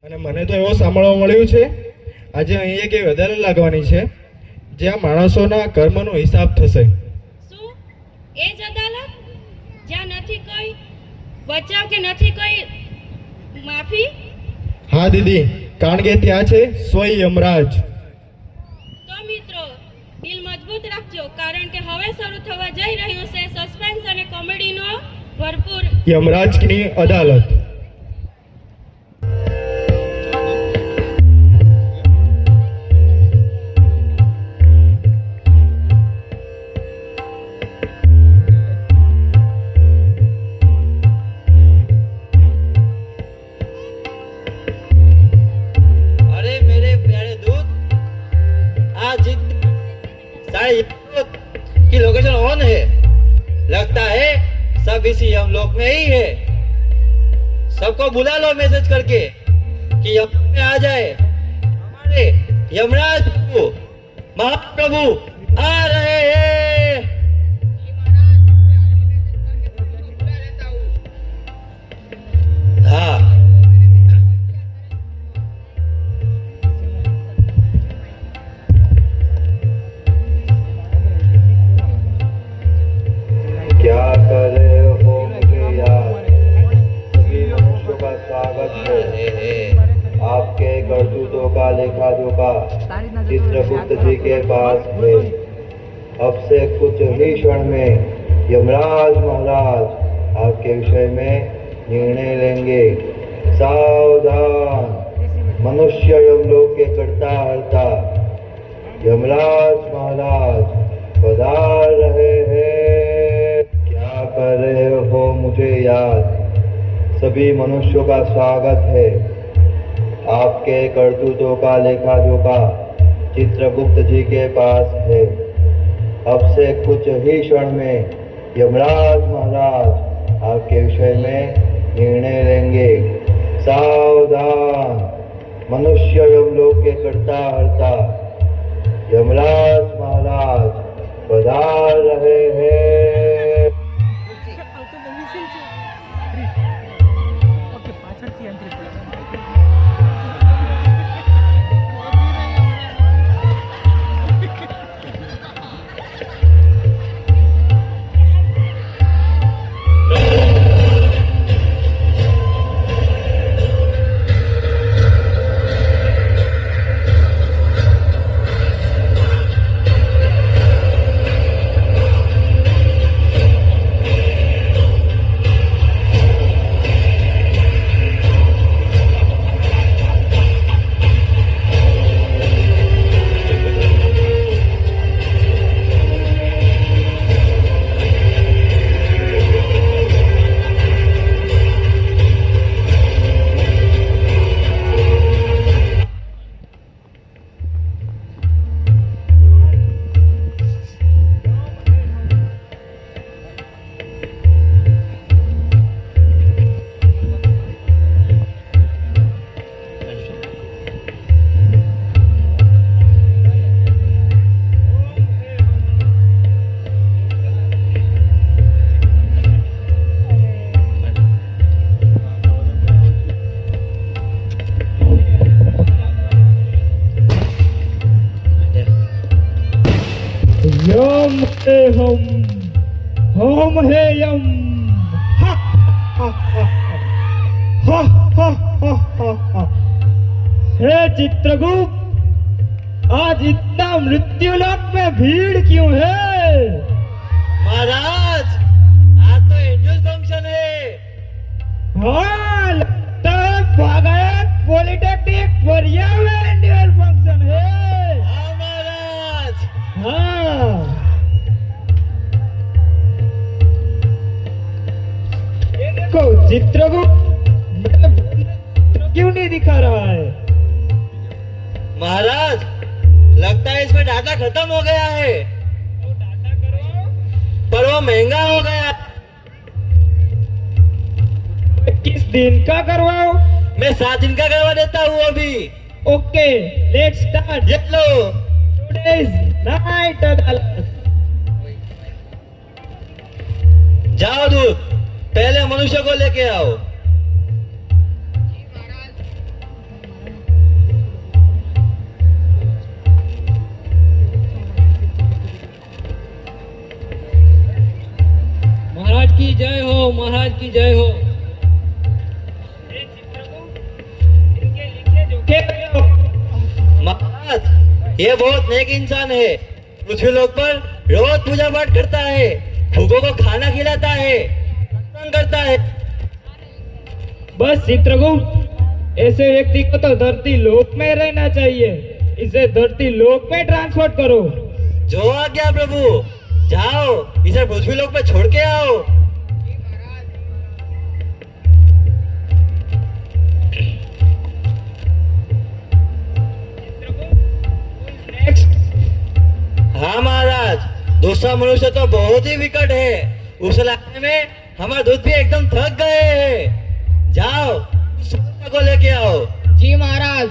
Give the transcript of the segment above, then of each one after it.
અને મને તો એવો સાંભળવા મળ્યું છે આજે અહીં એક અદાલત લાગવાની છે જ્યાં માણસોના કર્મનો હિસાબ થશે। શું એ જ અદાલત જ્યાં નથી કોઈ બચાવ કે નથી કોઈ માફી? હા દીદી, કારણ કે ત્યાં છે સ્વયં યમરાજ। તો મિત્રો દિલ મજબૂત રાખજો, કારણ કે હવે શરૂ થવા જઈ રહ્યું છે સસ્પેન્સ અને કોમેડીનો ભરપૂર યમરાજની અદાલત। अरे मेरे प्यारे दूत, आज की लोकेशन ऑन है। लगता है सब इसी यमलोक में ही है। सबको बुला लो मैसेज करके कि यमलोक में आ जाए। हमारे यमराज महाप्रभु आ रहे हैं। हाँ, क्या कर रहे हो मुझे याद, सभी मनुष्यों का स्वागत है। आपके करतूतों का लेखा जोखा चित्रगुप्त जी के पास है। अब से कुछ ही क्षण में यमराज महाराज आपके विषय में निर्णय लेंगे। सावधान, मनुष्य यमलोक के करता हरता यमराज महाराज पधार रहे हैं। क्या कर रहे हो मुझे याद, सभी मनुष्यों का स्वागत है। आपके करतूतों का लेखा जोखा चित्रगुप्त जी के पास है। अब से कुछ ही क्षण में यमराज महाराज आपके विषय में निर्णय लेंगे। सावधान, मनुष्य यमलोक के करता हरता यमराज महाराज पधार रहे हैं। यम है हम है यम। हा, हा, हा, हा, हा, हा, हा, हा। हे चित्रगुप्त, आज इतना मृत्युलोक में भीड़ क्यों है? महाराज आज तो एनुअल फंक्शन है। हाँ, लगता है बागायत पॉलिटेक्निक बढ़िया में एनुअल फंक्शन है। हाँ महाराज, हाँ, देखो चित्रगुप्त क्यों नहीं दिखा रहा है? महाराज लगता है इसमें डाटा खत्म हो गया है। पर वो महंगा हो गया। किस दिन का करवाओ? मैं 7 दिन का करवा देता हूँ अभी। Okay, let's start. ये लो। टुडेज नाइट अदालत। जाओ दूत, पहले मनुष्य को लेके आओ। हो, महाराज की जय हो। महाराज ये बहुत नेक इंसान है, पृथ्वी लोक पर रोज पूजा पाठ करता है, भूखों को खाना खिलाता है, सत्संग करता है। बस चित्रगुप्त, ऐसे व्यक्ति को तो धरती लोक में रहना चाहिए, इसे धरती लोक में ट्रांसफर करो। जो आज्ञा प्रभु, जाओ इसे पृथ्वी लोक पे छोड़ के आओ। हाँ महाराज, दूसरा मनुष्य तो बहुत ही विकट है, उसे लाने में हमारे दूध भी एकदम थक गए हैं। जाओ उस मनुष्य को लेके आओ। जी महाराज।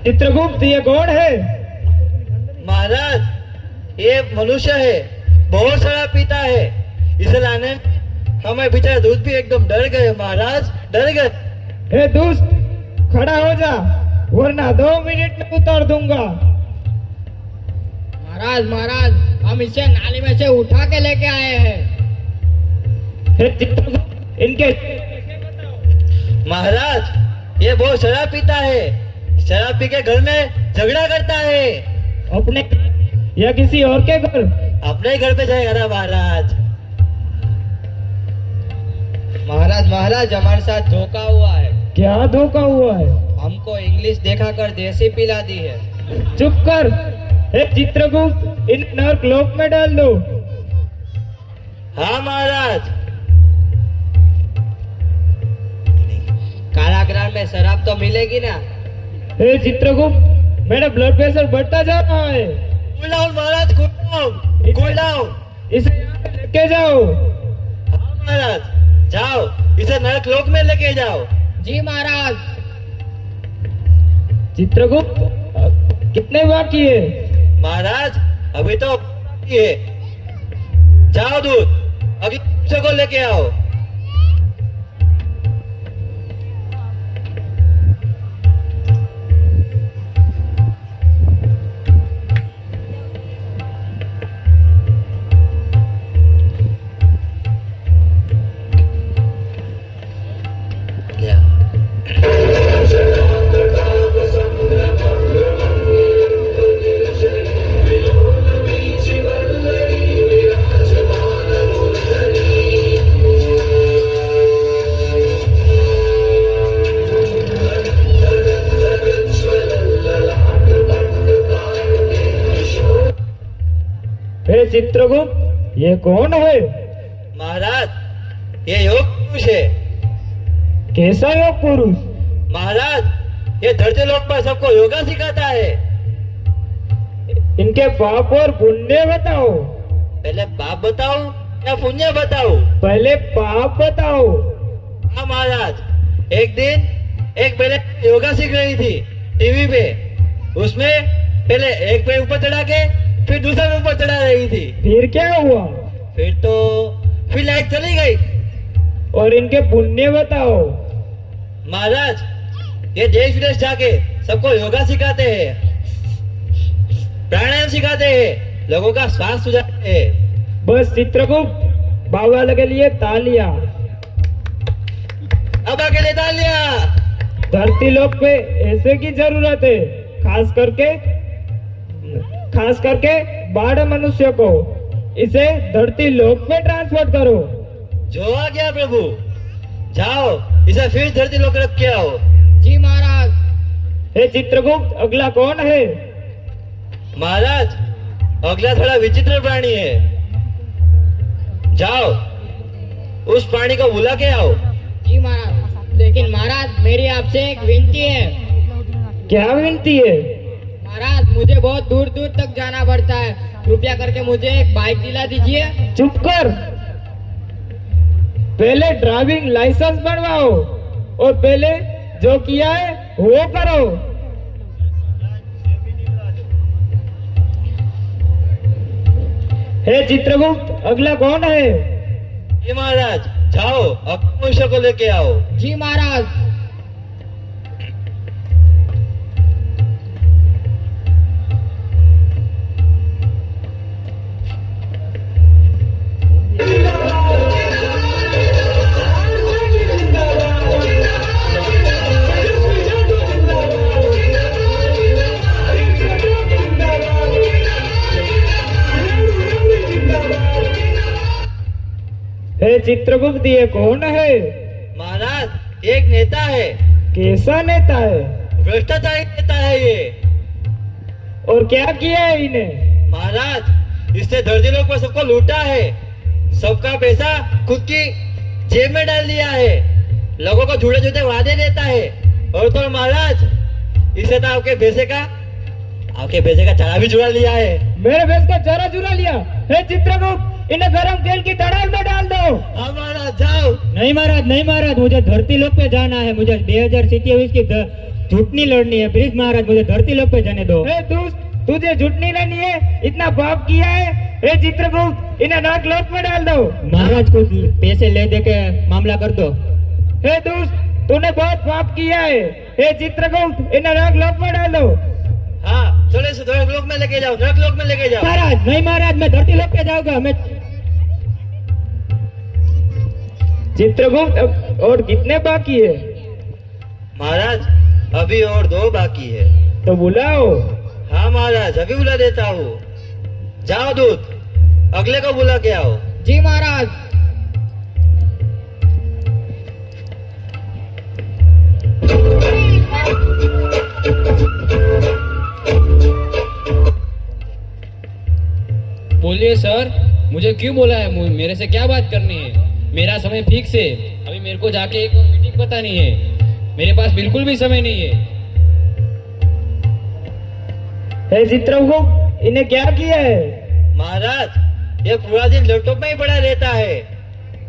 चित्रगुप्त, ये कौन है? महाराज ये मनुष्य है, बहुत सारा पीता है, इसे लाने में हमें बेचारे दूध भी एकदम डर गए महाराज, डर गए। ए दोस्त, खड़ा हो जा, वरना 2 मिनट में उतार दूंगा। महाराज हम इसे नाली में से उठा के लेके आए हैं। हे चित्रगुप्त, इनके महाराज ये बहुत शराब पीता है, शराब पी के घर में झगड़ा करता है। अपने या किसी और के घर? अपने ही घर पे जाएगा ना महाराज। महाराज हमारे साथ धोखा हुआ है। क्या धोखा हुआ है? हमको इंग्लिश देखा कर देसी पिला दी है। चुप कर। हे चित्रगुप्त, इन नर्क लोक में डाल दो। हाँ महाराज। कारागृह में शराब तो मिलेगी ना? हे चित्रगुप्त, मेरा ब्लड प्रेशर बढ़ता जा रहा है। कूल डाउन महाराज, कूल डाउन। इसे यहाँ पे लेके जाओ। हाँ महाराज, जाओ इसे नरक लोक में लेके जाओ। जी महाराज। चित्रगुप्त, कितने बाकी है? महाराज अभी तो बाकी है। जाओ दूध, अगले मनुष्य को लेके आओ। हे चित्रगुप्त, ये कौन है? महाराज ये योग पुरुष है। कैसा योग पुरुष? महाराज ये धरती लोक पर सबको योगा सिखाता है। इनके पाप और पुण्य बताओ। पहले पाप बताओ या पुण्य बताओ? पहले पाप बताओ। हाँ महाराज, एक दिन एक पहले योगा सीख रही थी टीवी पे। उसमें पहले एक पे ऊपर चढ़ा के फिर दूसरा पे ऊपर चढ़ा रही थी। फिर क्या हुआ? फिर लाइट चली गई। और इनके पुण्य बताओ। महाराज ये देश विदेश जाके सबको योगा सिखाते हैं, प्राणायाम सिखाते हैं, लोगों का श्वास सुझाते हैं। बस चित्रगुप्त, बाबा के लिए तालियां। अब अकेले तालियां। धरती लोक पे ऐसे की जरूरत है, खास करके बाढ़ मनुष्य को। इसे धरती लोक में ट्रांसफर करो। जो आ गया प्रभु, जाओ इसे फिर धरती लोक रख के आओ। जी महाराज। हे चित्रगुप्त, अगला कौन है? महाराज अगला थोड़ा विचित्र प्राणी है। जाओ उस प्राणी को बुला के आओ। जी महाराज। लेकिन महाराज मेरी आपसे एक विनती है। क्या विनती है? महाराज मुझे बहुत दूर दूर तक जाना पड़ता है, कृपया करके मुझे एक बाइक दिला दीजिए। चुप कर। पहले ड्राइविंग लाइसेंस बनवाओ और पहले जो किया है वो करो। हे चित्रगुप्त, अगला कौन है? जी महाराज, जाओ अपने मनुष्य को लेके आओ। जी महाराज। हे चित्रगुप्त, ये कौन है? महाराज, एक नेता है, कैसा नेता है? भ्रष्टाचारी नेता है ये। और क्या किया है इन्हें? महाराज, इसने धरती लोग पर सबको लूटा है, सबका पैसा खुद की जेब में डाल दिया है, लोगों को झूठे झूठे वादे देता है। और तो महाराज, इसे तो आपके पैसे का चारा भी चुरा लिया है। मेरे भैंस का चारा चुरा लिया? हे चित्रगुप्त, इन्हें गरम तेल की तड़ाई में डाल दो। हाँ महाराज, जाओ। नहीं महाराज, मुझे धरती लोक पे जाना है। मुझे 2027 की चुटनी लड़नी है। प्लीज महाराज, मुझे धरती लोक पे जाने दो। हे दोस्त, तुझे झुटनी लेनी है? इतना पाप किया है? हे चित्रगुप्त, इन्हें नाग लोक में डाल दो। महाराज, कुछ पैसे ले दे के मामला कर दो। हे दोस्त, तूने बहुत पाप किया है। हे चित्रगुप्त, इन्हें नाग लोक में डाल दो। हाँ, चलो इसे नरक लोक में लेके जाओ, नरक लोक में लेके जाओ। महाराज, नहीं महाराज, मैं धरती लोक पे जाऊंगा। मैं चित्रगुप्त, और कितने बाकी है? महाराज, अभी और 2 बाकी है। तो बुलाओ। हाँ महाराज, अभी बुला देता हूँ। जाओ दूत, अगले को बुला के आओ। जी महाराज। बोलिए सर, मुझे क्यों बोला है? मेरे से क्या बात करनी है? मेरा समय फिक्स है। अभी मेरे को जाके एक और मीटिंग बतानी है। मेरे पास बिल्कुल भी समय नहीं है। हे चित्रगुप्त, इन्हें क्या किया है? महाराज, ये पूरा दिन लैपटॉप में ही पड़ा रहता है,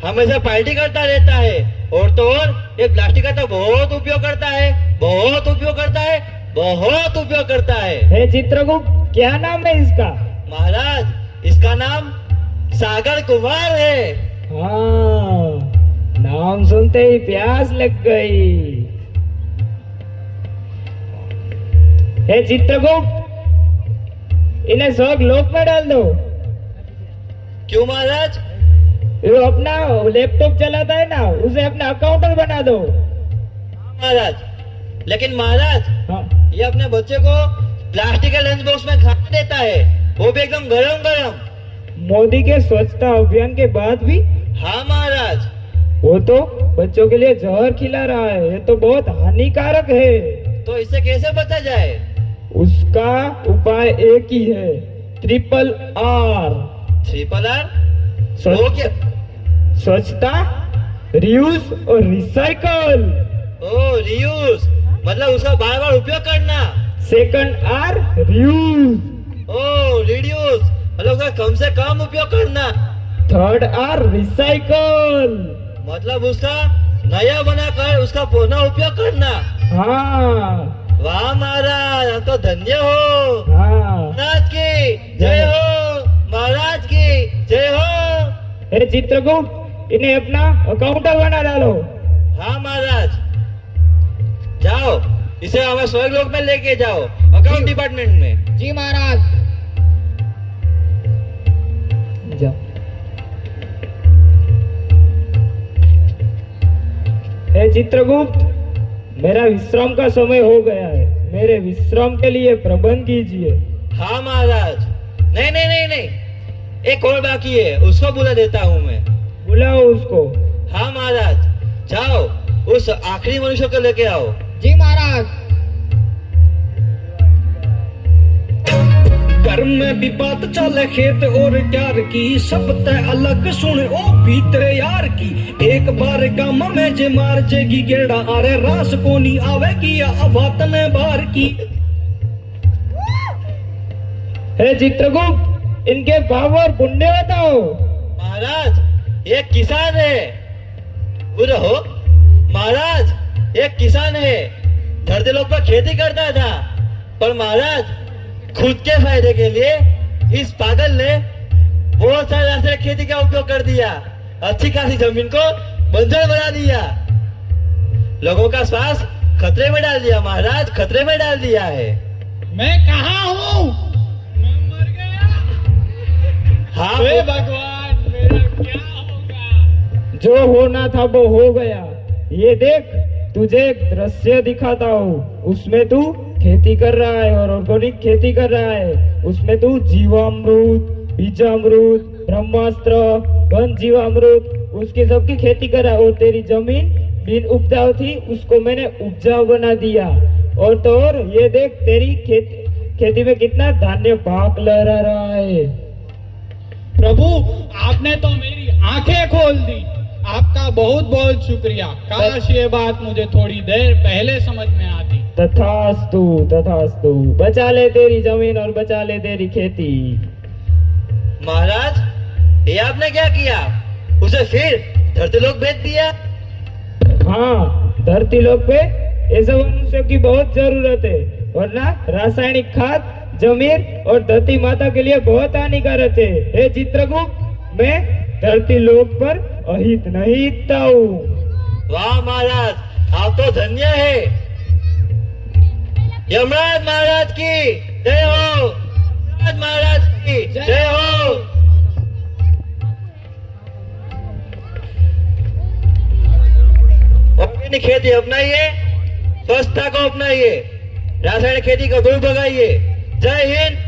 हमेशा पार्टी करता रहता है। और तो और ये प्लास्टिक का तो बहुत उपयोग करता है, बहुत उपयोग करता है, बहुत उपयोग करता है। हे चित्रगुप्त, क्या नाम है इसका? महाराज, इसका नाम सागर कुमार है। हाँ, नाम सुनते ही प्यास लग गई। हे चित्रगुप्त, इन्हें स्वर्ग लोक में डाल दो। क्यों महाराज? वो अपना लैपटॉप चलाता है ना, उसे अपना अकाउंटेंट बना दो। महाराज, लेकिन महाराज, हाँ। ये अपने बच्चे को प्लास्टिक के लंच बॉक्स में खाना देता है, वो भी एकदम गरम गरम। मोदी के स्वच्छता अभियान के बाद भी? हाँ महाराज। वो तो बच्चों के लिए जहर खिला रहा है, ये तो बहुत हानिकारक है। तो इससे कैसे बचा जाए? उसका उपाय एक ही है, RRR। RRR? वो क्या? स्वच्छता, रियूज और रिसाइकल। ओ, रियूज, मतलब उसका बार बार उपयोग करना। Second R, reuse. ओ, रिड्यूस, मतलब उसका कम से कम उपयोग करना। थर्ड R, रिसाइकल, मतलब उसका नया बनाकर उसका पुनः उपयोग करना। हाँ। वाह महाराज, हम तो धन्य हो। हाँ। महाराज की जय हो, महाराज की जय हो। हे चित्रगुप्त, इन्हें अपना अकाउंटेंट बना डालो। हाँ महाराज, जाओ, इसे हमें स्वर्ग लोक में लेके जाओ, अकाउंट डिपार्टमेंट में। जी महाराज। जाओ। हे चित्रगुप्त, मेरा विश्राम का समय हो गया है, मेरे विश्राम के लिए प्रबंध कीजिए। हाँ महाराज। नहीं नहीं नहीं नहीं, एक और बाकी है, उसको बुला देता हूँ मैं। बुलाओ उसको। हाँ महाराज, जाओ उस आखिरी मनुष्य को लेके आओ। जी महाराज। घर में विपात चले खेत और क्यार की, सब तय अलग सुन ओ भीतर यार की। एक बार गाम में जे मार जेगी गेड़ा, अरे रास कोनी आवेगी या अवात में बार की। हे चित्रगुप्त, इनके भाव और पुण्य बताओ। महाराज, ये किसान है, पूरा हो। महाराज एक किसान है, धरती लोक पर खेती करता था, पर महाराज खुद के फायदे के लिए इस पागल ने बहुत सारे रासायनिक खेती का उपयोग कर दिया, अच्छी खासी जमीन को बंजर बना दिया, लोगों का स्वास्थ्य खतरे में डाल दिया। महाराज खतरे में डाल दिया है। मैं कहाँ हूँ? मैं मर गया। हाँ हे भगवान, मेरा क्या होगा? जो होना था वो हो गया। ये देख, तुझे एक दृश्य दिखाता हूँ। उसमें तू खेती कर रहा है और ऑर्गेनिक खेती कर रहा है। उसमें तू जीवामृत, बीजामृत, ब्रह्मास्त्र, घन जीवामृत, उसकी सबकी खेती कर रहा है। और तेरी जमीन बिन उपजाऊ थी, उसको मैंने उपजाऊ बना दिया। और तो और ये देख, तेरी खेती में कितना धान्य पाक लहरा रहा है। प्रभु, आपने तो मेरी आंखें खोल दी। आपका बहुत बहुत शुक्रिया। काश ये बात मुझे थोड़ी देर पहले समझ में आती। तथास्तु, तथास्तु। बचा ले तेरी जमीन और बचा ले तेरी खेती। महाराज ये आपने क्या किया? उसे फिर धरती लोक बेच दिया? हाँ, धरती लोक पे ऐसे मनुष्यों की बहुत जरूरत है, वरना रासायनिक खाद जमीन और धरती माता के लिए बहुत हानिकारक है। हे चित्रगुप्त, मैं धरती लोक पर अहित नहीं हितता हूँ। वाह महाराज, आप तो धन्य है। यमराज महाराज की जय हो। यमराज महाराज की जय हो। ऑर्गेनिक खेती अपनाइए, स्वच्छता को अपनाइए, रासायनिक खेती को दूर भगाइए। जय हिंद,